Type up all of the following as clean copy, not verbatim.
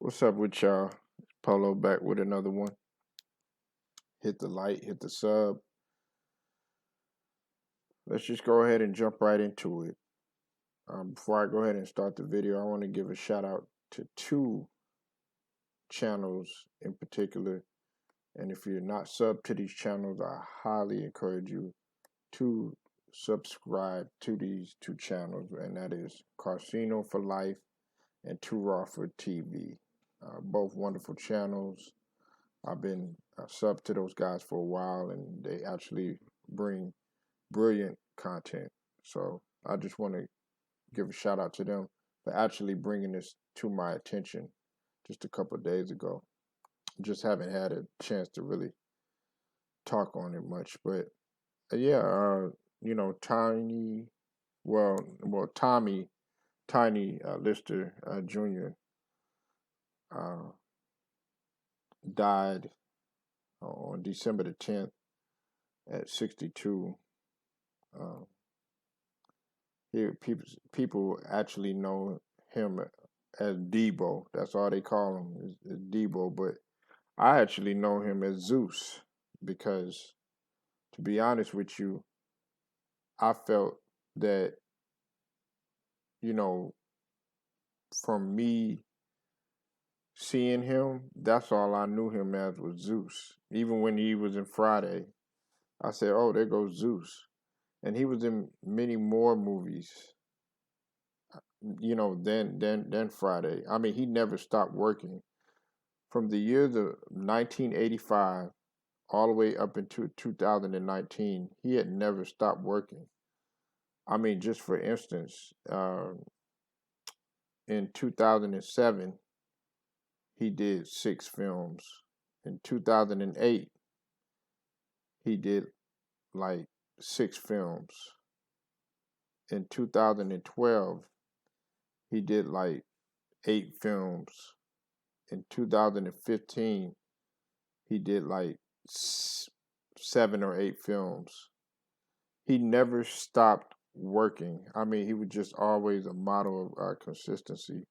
What's up with y'all? Polo back with another one. Hit the like, hit the sub. Let's just go ahead and jump right into it. Before I go ahead and start the video, I want to give a shout out to two channels in particular. And if you're not sub to these channels, I highly encourage you to subscribe to these two channels, and that is Casino for Life and Too Raw for TV. Both wonderful channels. I've been sub to those guys for a while, and they actually bring brilliant content. So I just want to give a shout out to them for actually bringing this to my attention just a couple of days ago. Just haven't had a chance to really talk on it much, but yeah, Tommy, Tiny Lister Jr. Uh, died on December the 10th at 62. Uh, people actually know him as Deebo. That's all they call him is Deebo. But I actually know him as Zeus because, to be honest with you, I felt that you know from me seeing him, that's all I knew him as was Zeus. Even when he was in Friday, I said, "Oh, there goes Zeus," and he was in many more movies. Then Friday. I mean, he never stopped working from the years of 1985 all the way up into 2019. He had never stopped working. I mean, just for instance, in 2007, he did 6 films. In 2008, he did like 6 films. In 2012, he did like 8 films. In 2015, he did like 7 or 8 films. He never stopped working. I mean, he was just always a model of consistency.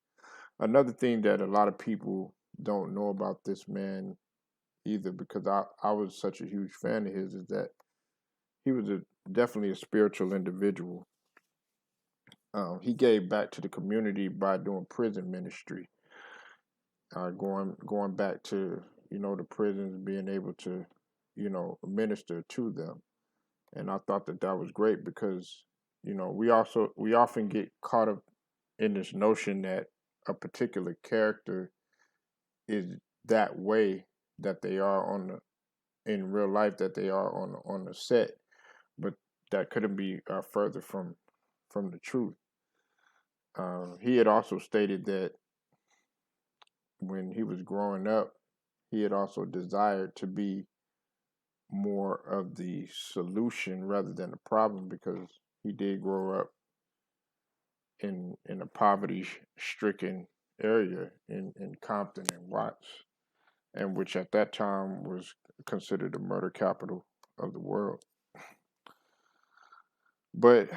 Another thing that a lot of people don't know about this man either, because I was such a huge fan of his, is that he was definitely a spiritual individual. He gave back to the community by doing prison ministry, going back to the prisons, being able to minister to them. And I thought that that was great because we often get caught up in this notion that a particular character is that way, that they are in real life, that they are on the set, but that couldn't be further from the truth. He had also stated that when he was growing up, he had also desired to be more of the solution rather than the problem, because he did grow up in a poverty stricken area in Compton and Watts, and which at that time was considered the murder capital of the world. But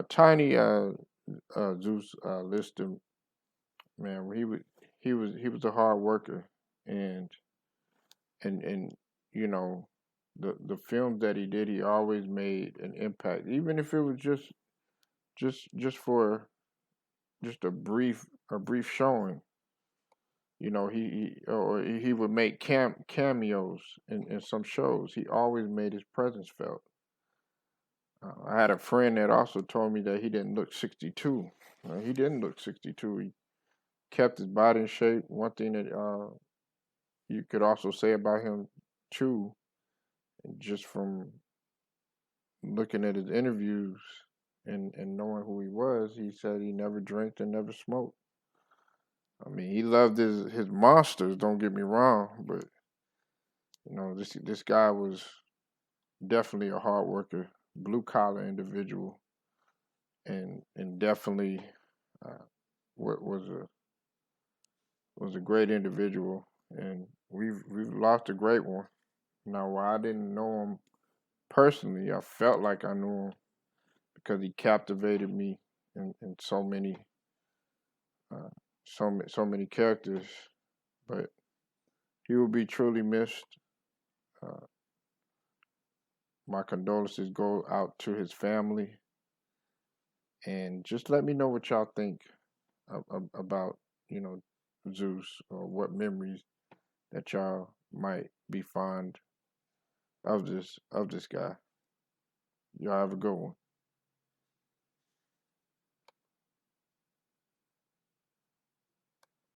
Tiny Zeus Lister, man, he was a hard worker, and and you know the films that he did, he always made an impact, even if it was just for just a brief showing. He would make cameos in some shows. He always made his presence felt. I had a friend that also told me that he didn't look 62. He didn't look 62. He kept his body in shape. One thing that you could also say about him too, just from looking at his interviews and knowing who he was, he said he never drank and never smoked. I mean, he loved his monsters. Don't get me wrong, but this guy was definitely a hard worker, blue collar individual, and definitely uh, was a great individual. And we've lost a great one. Now, while I didn't know him personally, I felt like I knew him because he captivated me in so many uh, so many characters, but he will be truly missed. Uh, my condolences go out to his family, and just let me know what y'all think about Zeus, or what memories that y'all might be fond of this guy. Y'all have a good one.